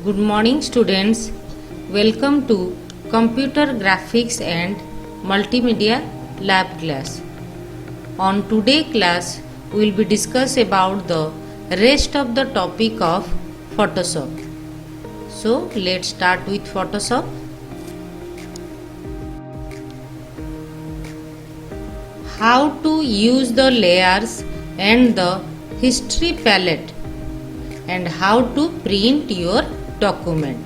Good morning, students. Welcome to Computer Graphics and Multimedia Lab class. On today class, we will be discuss about the rest of the topic of Photoshop. So, let's start with Photoshop. How to use the layers and the history palette and how to print your document.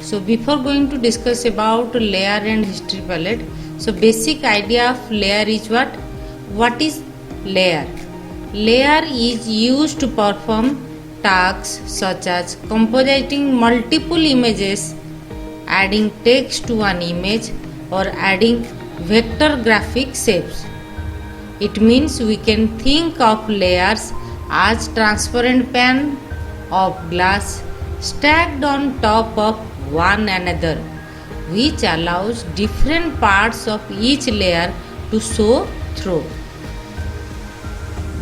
So before going to discuss about layer and history palette, so basic idea of layer is what is layer? Layer is used to perform tasks such as compositing multiple images, adding text to an image, or adding vector graphic shapes. It means we can think of layers as transparent pane of glass stacked on top of one another, which allows different parts of each layer to show through.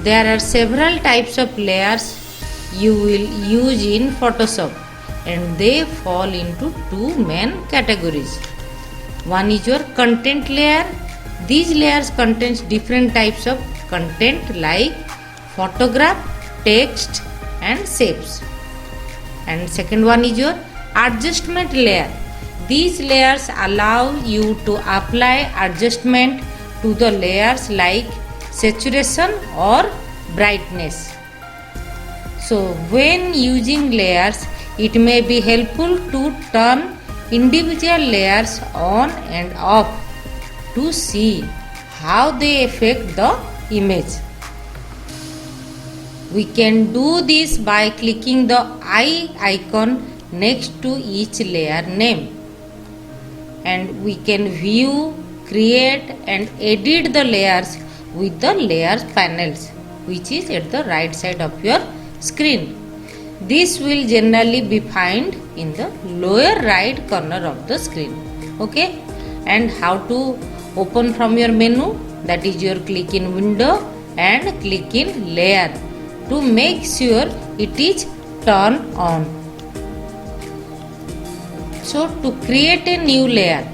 There are several types of layers you will use in Photoshop, and they fall into two main categories. One is your content layer. These layers contains different types of content like photograph, text and shapes. And second one is your adjustment layer. These layers allow you to apply adjustment to the layers like saturation or brightness. So when using layers, it may be helpful to turn individual layers on and off to see how they affect the image. We can do this by clicking the eye icon next to each layer name, and we can view, create and edit the layers with the layers panels, which is at the right side of your screen. This will generally be found in the lower right corner of the screen. Okay, and how to open from your menu, that is your click in window and click in layer to make sure it is turned on. So to create a new layer,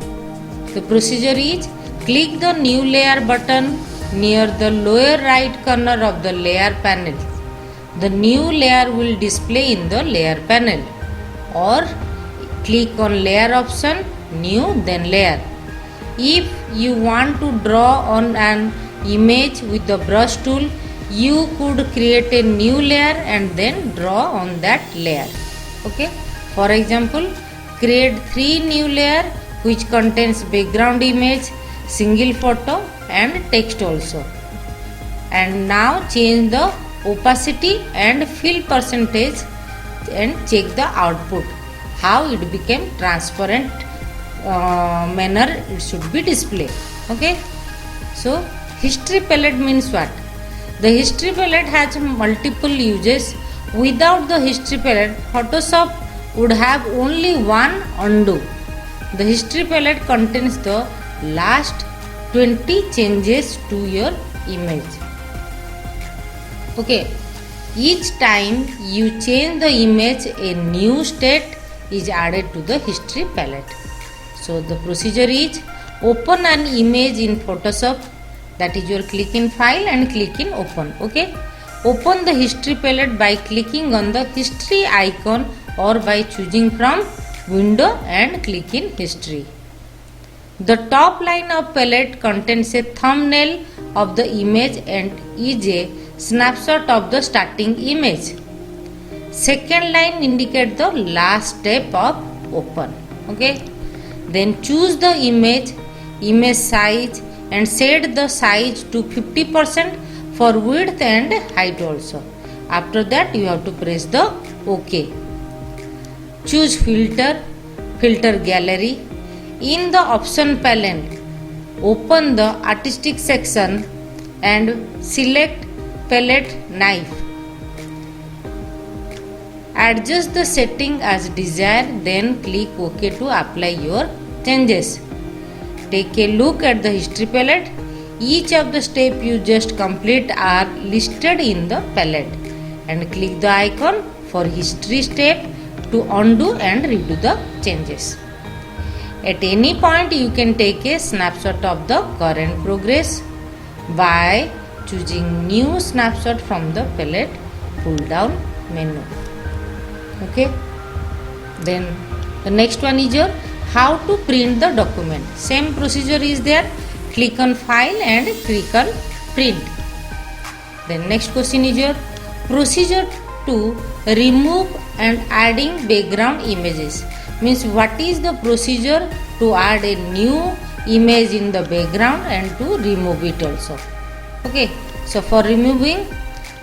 the procedure is click the new layer button near the lower right corner of the layer panel. The new layer will display in the layer panel, or click on layer option, new, then layer. If you want to draw on an image with the brush tool, you could create a new layer and then draw on that layer. Okay, for example, create 3 new layer which contains background image, single photo and text also. And now change the opacity and fill percentage and check the output, how it became transparent manner it should be displayed. Okay, so history palette means what? The history palette has multiple uses. Without the history palette, Photoshop would have only one undo. The history palette contains the last 20 changes to your image. Okay, each time you change the image, a new state is added to the history palette. So the procedure is open an image in Photoshop, that is your click in file and click in open. Okay, open the history palette by clicking on the history icon or by choosing from window and click in history. The top line of palette contains a thumbnail of the image and is a snapshot of the starting image. Second line indicates the last step of open. Okay, then choose the image size and set the size to 50% for width and height also. After that you have to press the OK. Choose filter gallery. In the option panel, open the artistic section and select palette knife. Adjust the setting as desired, then click OK to apply your changes. Take a look at the history palette. Each of the steps you just complete are listed in the palette, and click the icon for history step to undo and redo the changes. At any point you can take a snapshot of the current progress by choosing new snapshot from the palette pull down menu. Okay. Then the next one is your how to print the document. Same procedure is there. Click on file and click on print. Then next question is your procedure to remove and adding background images. Means what is the procedure to add a new image in the background and to remove it also. Okay. So for removing,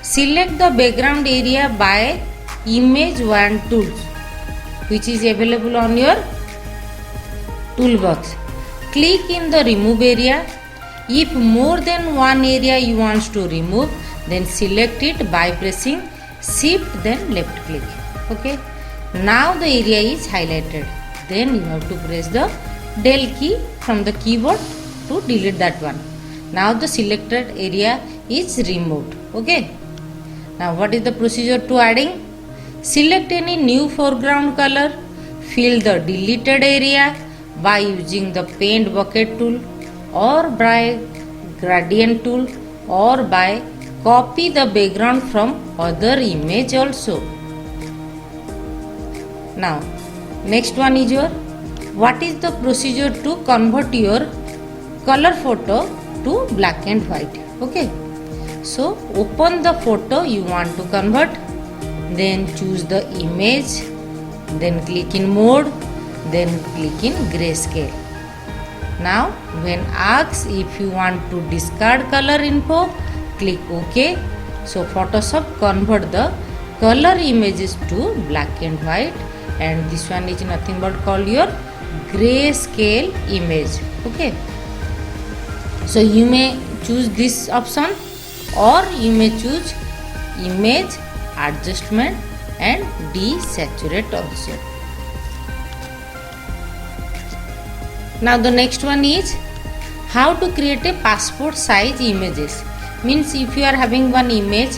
select the background area by image wand tools, which is available on your toolbox. Click in the remove area. If more than one area you want to remove, then select it by pressing shift then left click. Okay. Now the area is highlighted. Then you have to press the del key from the keyboard to delete that one. Now the selected area is removed. Okay. Now what is the procedure to adding? Select any new foreground color. Fill the deleted area by using the paint bucket tool or by gradient tool or by copy the background from other image also. Now next one is your what is the procedure to convert your color photo to black and white. Okay. So open the photo you want to convert, then choose the image, then click in mode, then click in grayscale. Now when asked if you want to discard color info, click OK. So Photoshop convert the color images to black and white, and this one is nothing but called your grayscale image. Okay. So you may choose this option or you may choose image adjustment and desaturate also. Now the next one is how to create a passport size images. Means if you are having one image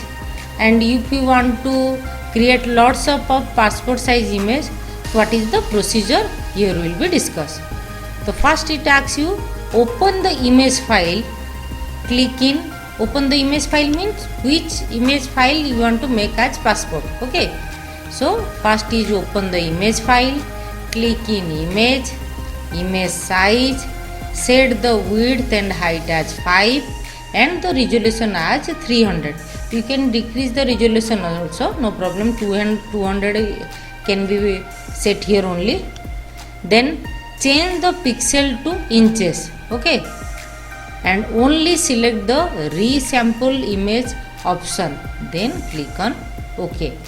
and if you want to create lots of passport size image, what is the procedure here will be discussed. So first it asks you open the image file. Click in open the image file means which image file you want to make as passport. Okay. So first is open the image file. Click in image, image size, set the width and height as 5 and the resolution as 300. You can decrease the resolution also, no problem. 200 can be set here only. Then change the pixel to inches. Okay. And only select the resample image option, then click on OK.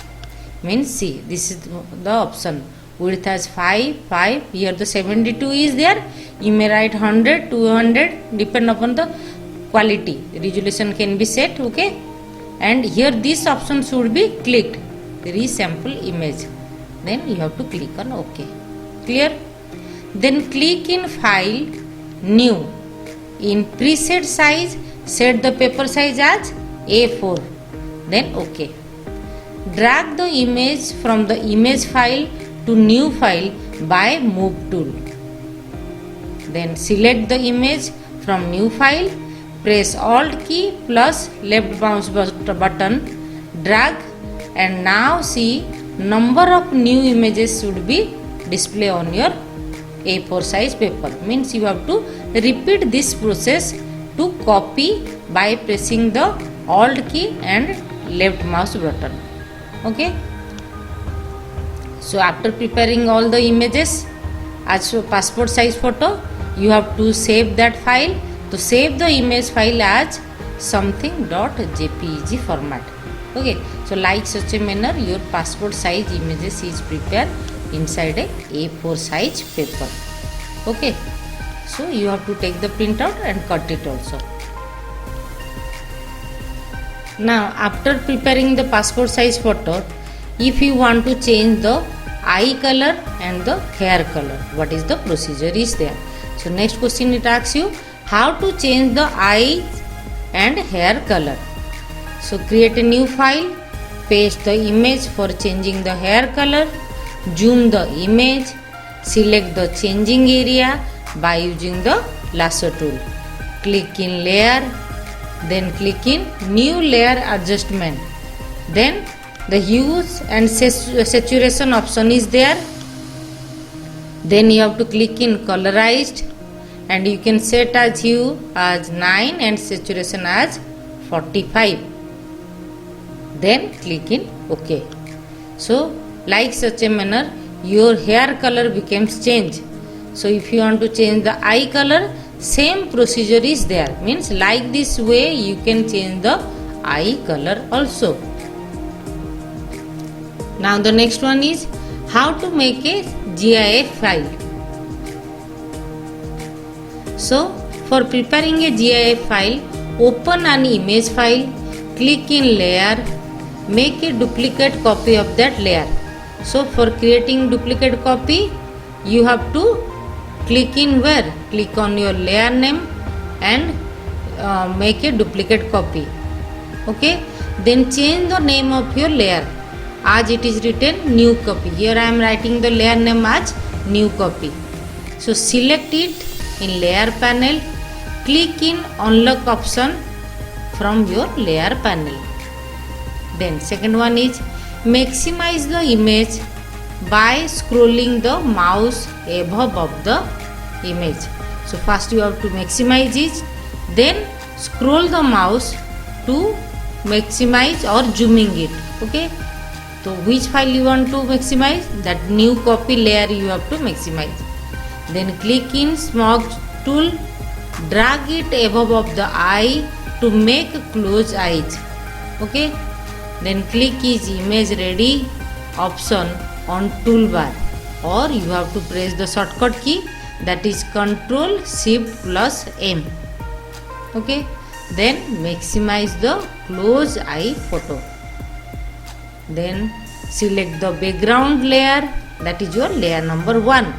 Means see, this is the option. Width as 5, here the 72 is there. You may write 100, 200, depend upon the quality. Resolution can be set. Okay. And here this option should be clicked, resample image. Then you have to click on OK. Clear? Then click in file, new. In preset size, set the paper size as A4. Then OK. Drag the image from the image file to new file by move tool. Then select the image from new file. Press Alt key plus left mouse button. Drag and now see number of new images should be displayed on your A4 size paper. Means you have to repeat this process to copy by pressing the Alt key and left mouse button. Okay. So after preparing all the images as a passport size photo, you have to save that file. To save the image file as something.jpeg format. Okay. So like such a manner your passport size images is prepared inside a A4 size paper. Okay. So you have to take the printout and cut it also. Now after preparing the passport size photo, if you want to change the eye color and the hair color, what is the procedure is there. So next question it asks you how to change the eye and hair color. So create a new file, paste the image for changing the hair color, zoom the image, select the changing area by using the lasso tool. Click in layer, then click in new layer adjustment. Then the hues and saturation option is there. Then you have to click in colorized, and you can set as hue as 9 and saturation as 45. Then click in OK. So like such a manner your hair color becomes change. So if you want to change the eye color, same procedure is there. Means like this way you can change the eye color also. Now the next one is how to make a GIF file. So for preparing a GIF file, open an image file, click in layer, make a duplicate copy of that layer. So for creating duplicate copy, you have to click in where? Click on your layer name and make a duplicate copy. Okay. Then change the name of your layer. As it is written new copy. Here I am writing the layer name as new copy. So select it in layer panel. Click in unlock option from your layer panel. Then second one is maximize the image by scrolling the mouse above of the image. So first you have to maximize it, then scroll the mouse to maximize or zooming it. Okay. So which file you want to maximize? That new copy layer you have to maximize. Then click in smudge tool, drag it above of the eye to make close eyes. Okay. Then click is image ready option on toolbar, or you have to press the shortcut key, that is Ctrl Shift plus M. Okay. Then maximize the close eye photo. Then select the background layer, that is your layer number 1.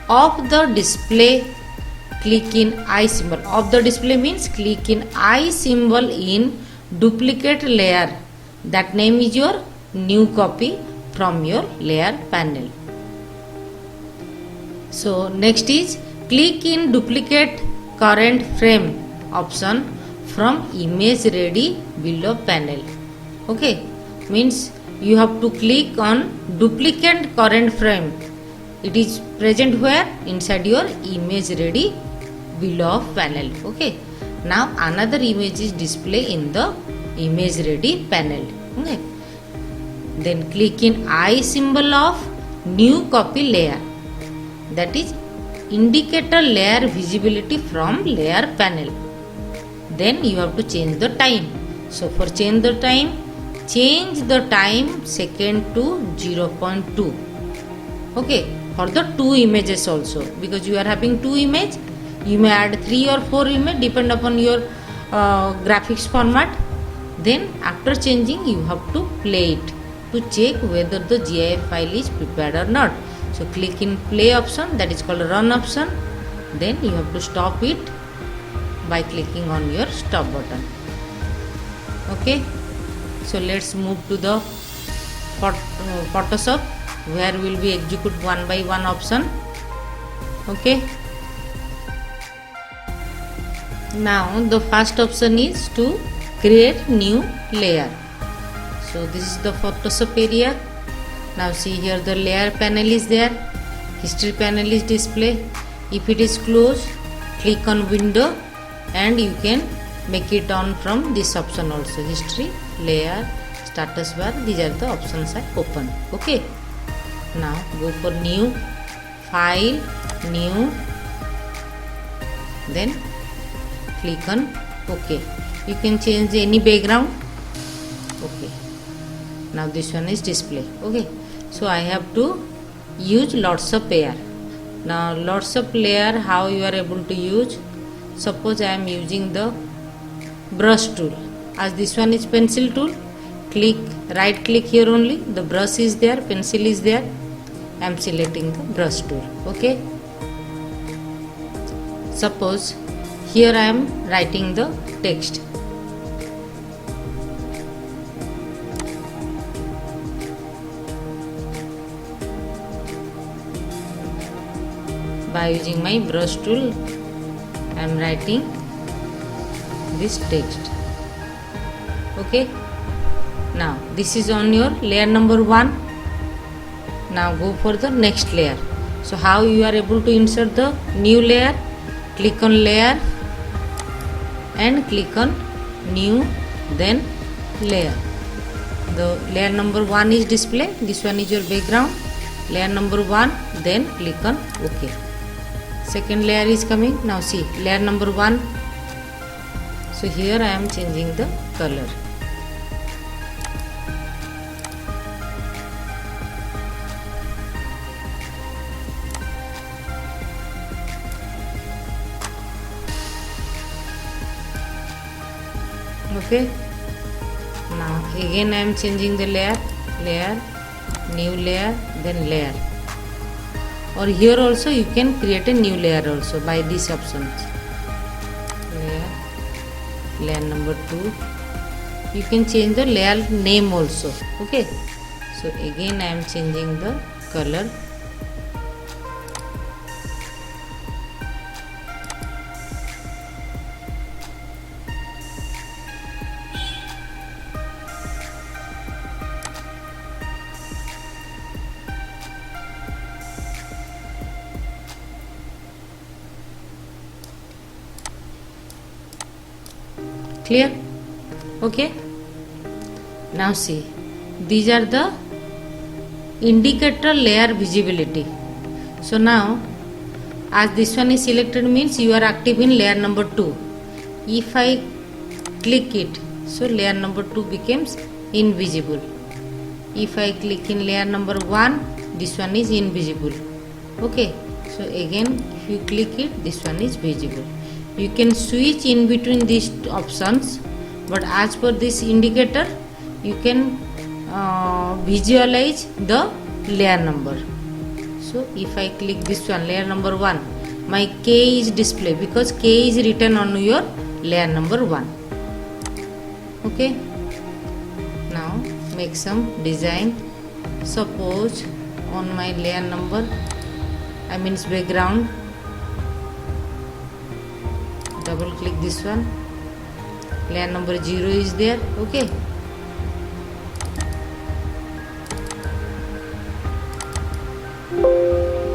Of the display, click in eye symbol. Of the display means click in eye symbol in duplicate layer. That name is your new copy from your layer panel. So next is click in duplicate current frame option from image ready below panel. Okay. Means you have to click on duplicate current frame. It is present where? Inside your image ready below panel. Okay. Now another image is displayed in the image ready panel. Okay. Then click in eye symbol of new copy layer. That is indicator layer visibility from layer panel. Then you have to change the time. So for change the time second to 0.2. Okay, for the 2 images also, because you are having 2 images, you may add 3 or 4 images depend upon your graphics format. Then after changing you have to play it to check whether the GIF file is prepared or not. So click in play option, that is called run option. Then you have to stop it by clicking on your stop button. Okay. So let's move to the Photoshop, where we will be execute one by one option. Okay. Now the first option is to create new layer. So this is the Photoshop area. Now see here the layer panel is there, history panel is display. If it is closed, click on window and you can make it on from this option also. History, layer, status bar, these are the options are open. Okay. Now go for new, file, new, then click on OK. You can change any background. Okay. Now this one is display. Okay. So I have to use lots of layer. Now lots of layer, how you are able to use? Suppose I am using the brush tool. As this one is pencil tool, click, right click here only, the brush is there, pencil is there. I am selecting the brush tool. Okay. Suppose here I am writing the text. by using my brush tool I am writing this text. Okay, now this is on your layer number 1. Now go for the next layer. So how you are able to insert the new layer? Click on layer and click on new, then layer. The layer number 1 is display, this one is your background. Layer number 1, then click on OK. Second layer is coming. Now see, layer number 1. So here I am changing the color. Okay, now again I am changing the layer, new layer, then layer. Or here also you can create a new layer also by these options. Layer number 2. You can change the layer name also. Okay, so again I am changing the color. Clear? Okay, now see, these are the indicator layer visibility. So now as this one is selected means you are active in layer number 2. If I click it, so layer number 2 becomes invisible. If I click in layer number 1, this one is invisible. Okay, so again if you click it, this one is visible. You can switch in between these options, but as per this indicator you can visualize the layer number. So if I click this one, layer number 1, my K is display because K is written on your layer number 1. Okay, now make some design. Suppose on my layer number, I mean background, double click this one, layer number 0 is there. Okay,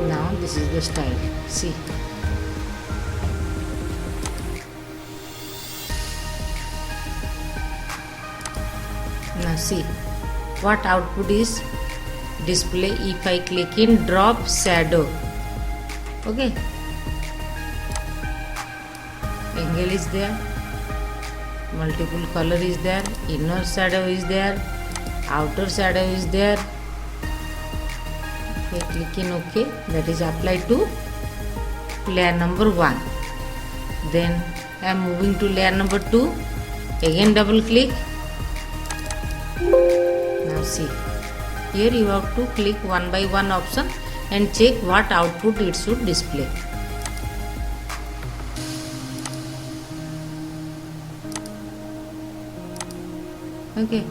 now this is the style. See, now see what output is display if I click in drop shadow. Okay, angle is there, multiple color is there, inner shadow is there, outer shadow is there. Okay, click in OK, that is applied to layer number 1. Then I am moving to layer number 2, again double click. Now see, here you have to click one by one option and check what output it should display. Okay,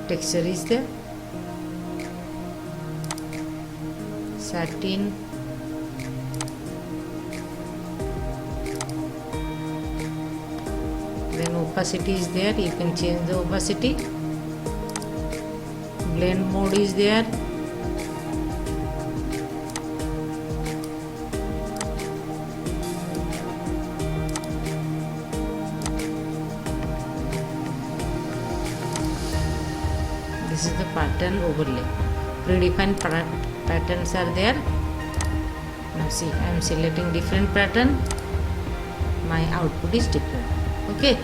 texture is there, satin, then opacity is there, you can change the opacity, blend mode is there, this is the pattern overlay, predefined patterns are there. Now see, I am selecting different pattern, my output is different. Okay,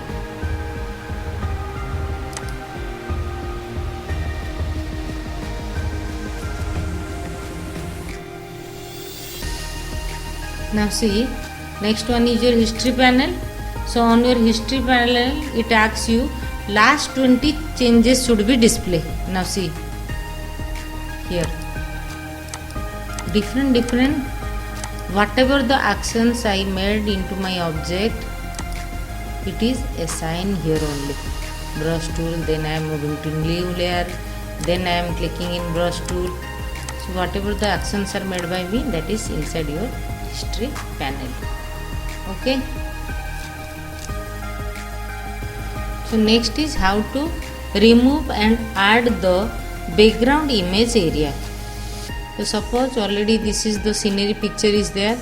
now see, next one is your history panel. So on your history panel it asks you last 20 changes should be displayed. Now see here, different whatever the actions I made into my object, it is assigned here only. brush tool, then I am moving to new layer, then I am clicking in brush tool. So whatever the actions are made by me, that is inside your history panel. Okay. So next is how to remove and add the background image area. So suppose already this is the scenery picture is there.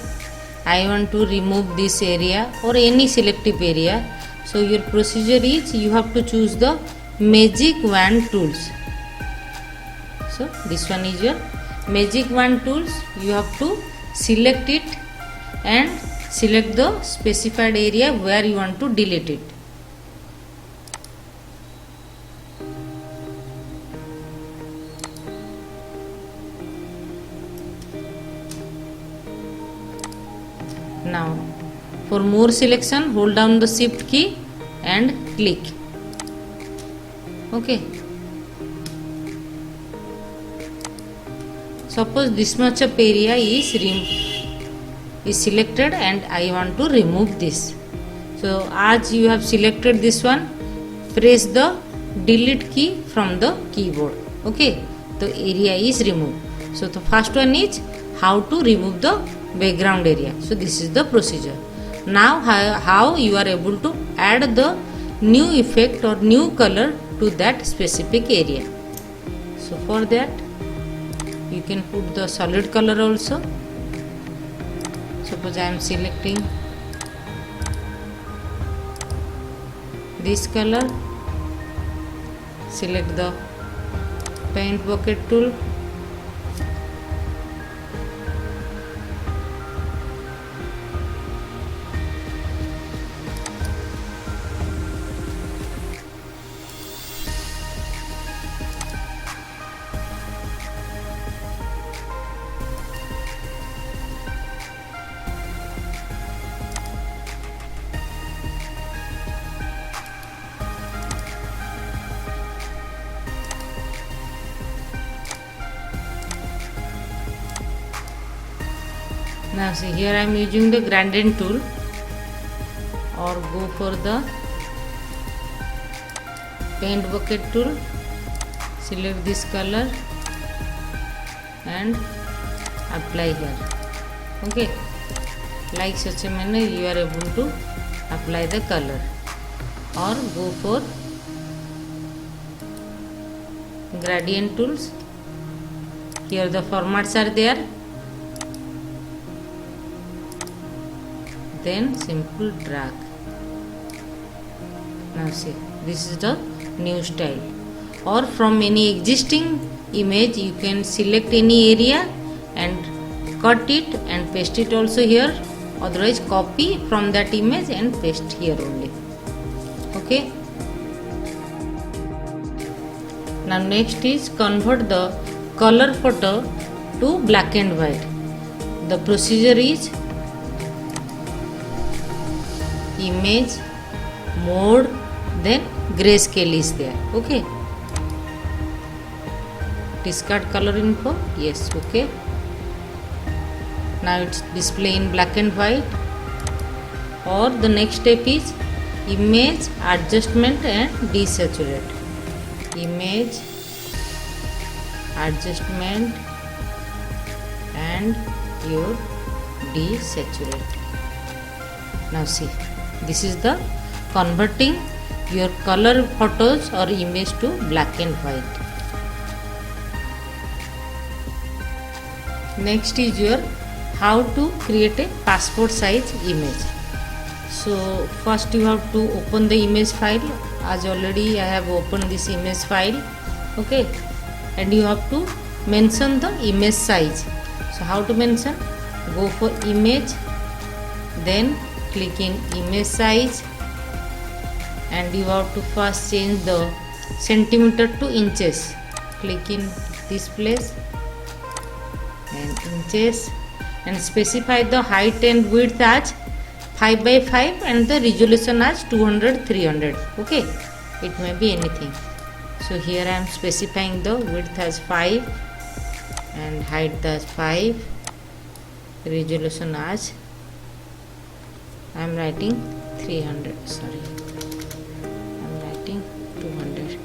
I want to remove this area or any selective area. So your procedure is you have to choose the magic wand tools. So this one is your magic wand tools. You have to select it and select the specified area where you want to delete it. Now for more selection, hold down the shift key and click. Okay. Suppose this much of area is selected and I want to remove this. So as you have selected this one, press the delete key from the keyboard. Okay. The area is removed. So the first one is how to remove the background area. So this is the procedure. Now how you are able to add the new effect or new color to that specific area. So for that you can put the solid color also. Suppose I am selecting this color, select the paint bucket tool, now see here I am using the gradient tool or go for the paint bucket tool, select this color and apply here. Okay, like such a manner you are able to apply the color, or go for gradient tools. Here the formats are there. Then simple drag. Now see, this is the new style. Or from any existing image you can select any area and cut it and paste it also here. Otherwise copy from that image and paste here only. Okay. Now next is convert the color photo to black and white. The procedure is image, mode, then grayscale is there. Okay. Discard color info. Yes. Okay. Now it's display in black and white. Or the next step is image, adjustment and desaturate. Image, adjustment and your desaturate. Now see, this is the converting your color photos or image to black and white. Next is your how to create a passport size image. So first you have to open the image file. As already I have opened this image file. Okay, and you have to mention the image size. So how to mention? Go for image, then click in image size, and you have to first change the centimeter to inches. Click in this place and inches, and specify the height and width as 5 by 5 and the resolution as 200/300. Okay, it may be anything. So here I am specifying the width as 5 and height as 5, resolution as I am writing 300, sorry, I am writing 200.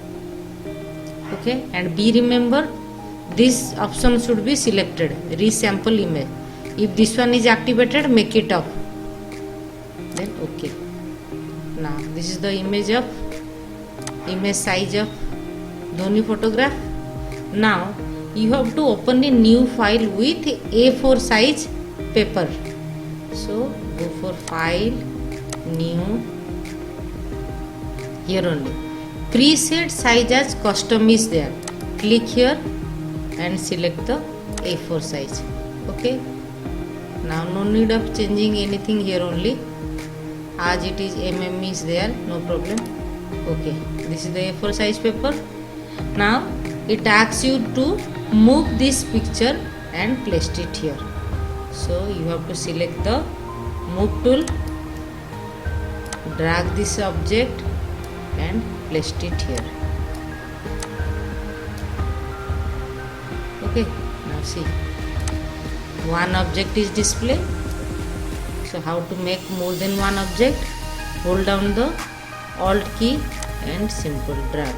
Okay, and be remember this option should be selected, resample image. If this one is activated, make it off, then okay. Now this is the image size of Dhoni photograph. Now you have to open a new file with A4 size paper. So go for file, new, here only. Preset size as custom is there. Click here and select the A4 size. Okay. Now no need of changing anything here only. As it is is there, no problem. Okay. This is the A4 size paper. Now it asks you to move this picture and place it here. So you have to select the move tool, drag this object and place it here. Okay, now see, one object is displayed. So how to make more than one object? Hold down the Alt key and simple drag.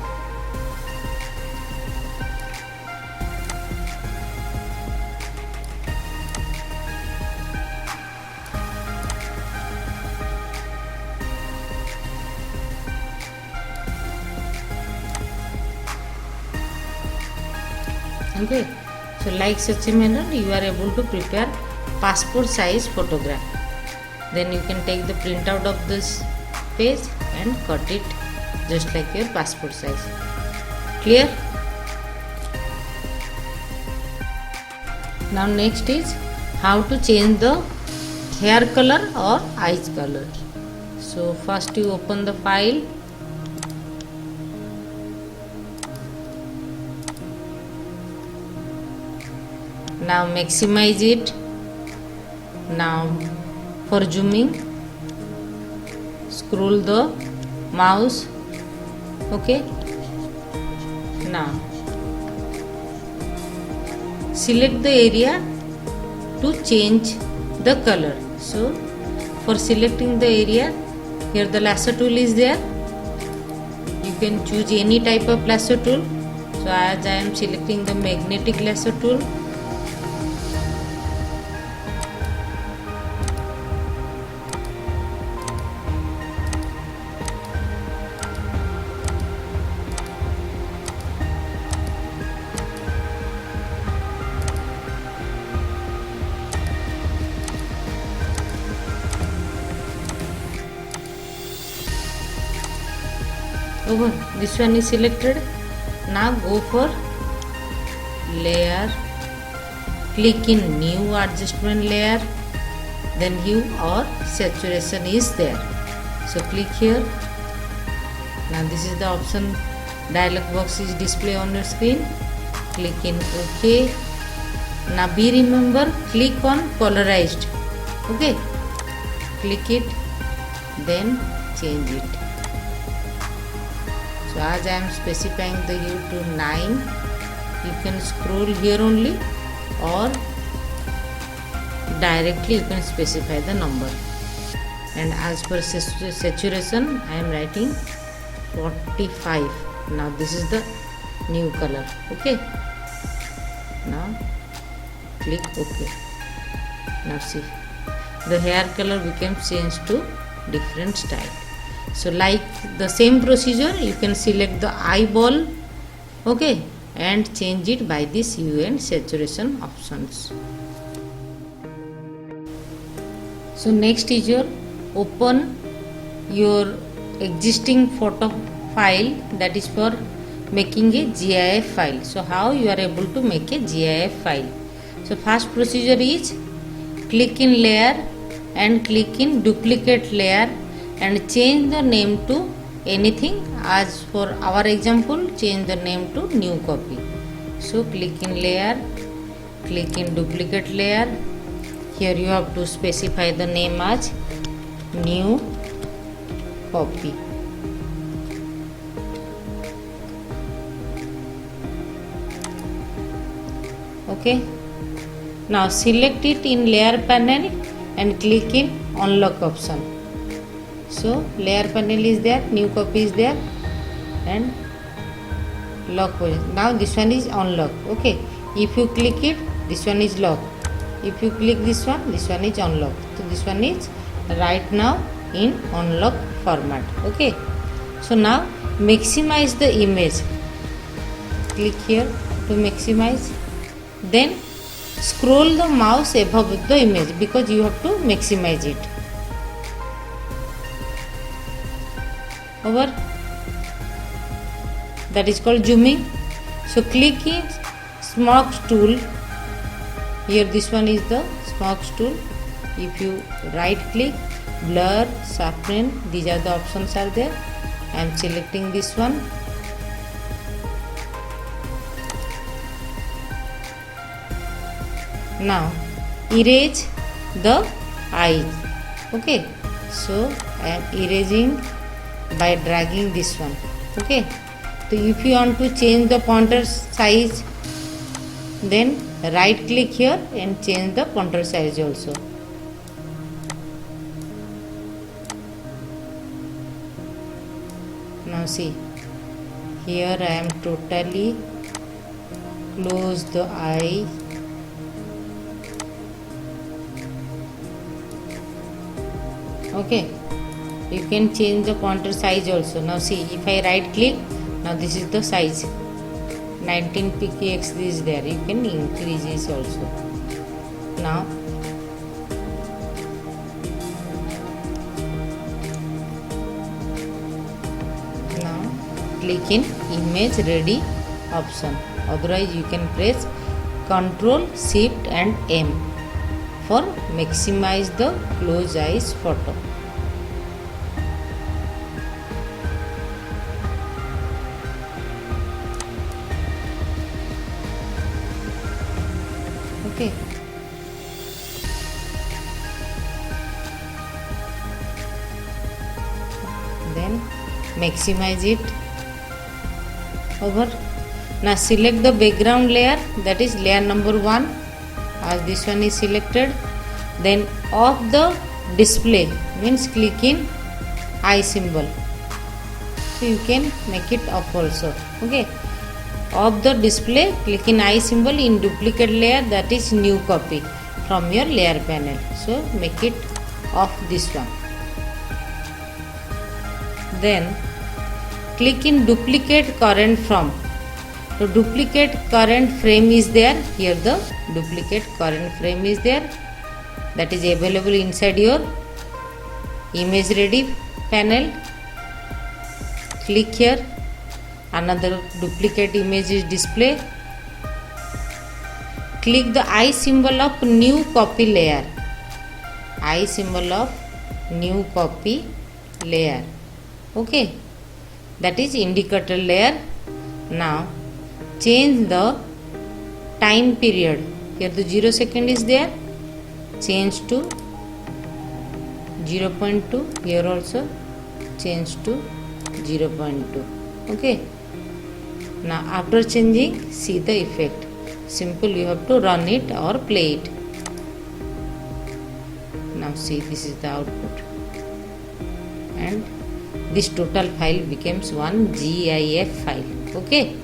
Okay, so like such a manner you are able to prepare passport size photograph. Then you can take the printout of this page and cut it just like your passport size. Clear? Now next is how to change the hair color or eyes color. So first you open the file. Now maximize it. Now for zooming, scroll the mouse. Okay. Now select the area to change the color. So for selecting the area, here the lasso tool is there. You can choose any type of lasso tool. So as I am selecting the magnetic lasso tool, over, this one is selected. Now go for layer, click in new adjustment layer, then hue or saturation is there. So click here. Now this is the option, dialog box is display on your screen. Click in OK. Now be remember, click on polarized. Okay, click it, then change it. So as I am specifying the hue to 9, you can scroll here only or directly you can specify the number. And as per saturation, I am writing 45. Now this is the new color. Okay. Now click OK. Now see, the hair color became changed to different style. So like the same procedure, you can select the eyeball, okay, and change it by this hue and saturation options. So next is your open your existing photo file, that is for making a GIF file. So how you are able to make a GIF file? So first procedure is click in layer and click in duplicate layer and change the name to anything. As for our example, change the name to new copy. So click in layer, click in duplicate layer. Here you have to specify the name as new copy. Okay. Now select it in layer panel and click in unlock option. So layer panel is there, new copy is there. and lock position. Now this one is unlock. Okay, if you click it, this one is lock. If you click this one is unlock. So this one is right now in unlock format. Okay, so now maximize the image. Click here to maximize, then scroll the mouse above the image because you have to maximize it. Over, that is called zooming. So click in smokes tool. Here this one is the smokes tool. If you right click, blur, sharpen, these are the options are there. I am selecting this one. Now erase the eyes. Okay, so I am erasing by dragging this one. Okay, so if you want to change the pointer size, then right click here and change the pointer size also. Now see, here I am totally close the eye. Okay, you can change the pointer size also. Now see, if I right click, now this is the size 19 px is there. You can increase this also. Now click in image ready option. Otherwise you can press Ctrl Shift and M for maximize the close eyes photo. Okay. Then maximize it. Over. Now select the background layer, that is layer number 1. As this one is selected, then off the display means click in eye symbol. So you can make it off also. Okay. Off the display, click in eye symbol in duplicate layer, that is new copy from your layer panel. So make it off this one. Then click in duplicate current frame. So duplicate current frame is there. Here the duplicate current frame is there. That is available inside your image ready panel. Click here. Another duplicate image is display. Click the eye symbol of new copy layer. Eye symbol of new copy layer. Okay. That is indicator layer. Now change the time period. Here the 0 second is there. Change to 0.2. Here also change to 0.2. Okay. Now after changing, see the effect. Simple, you have to run it or play it. Now see, this is the output. And this total file becomes one GIF file. Okay.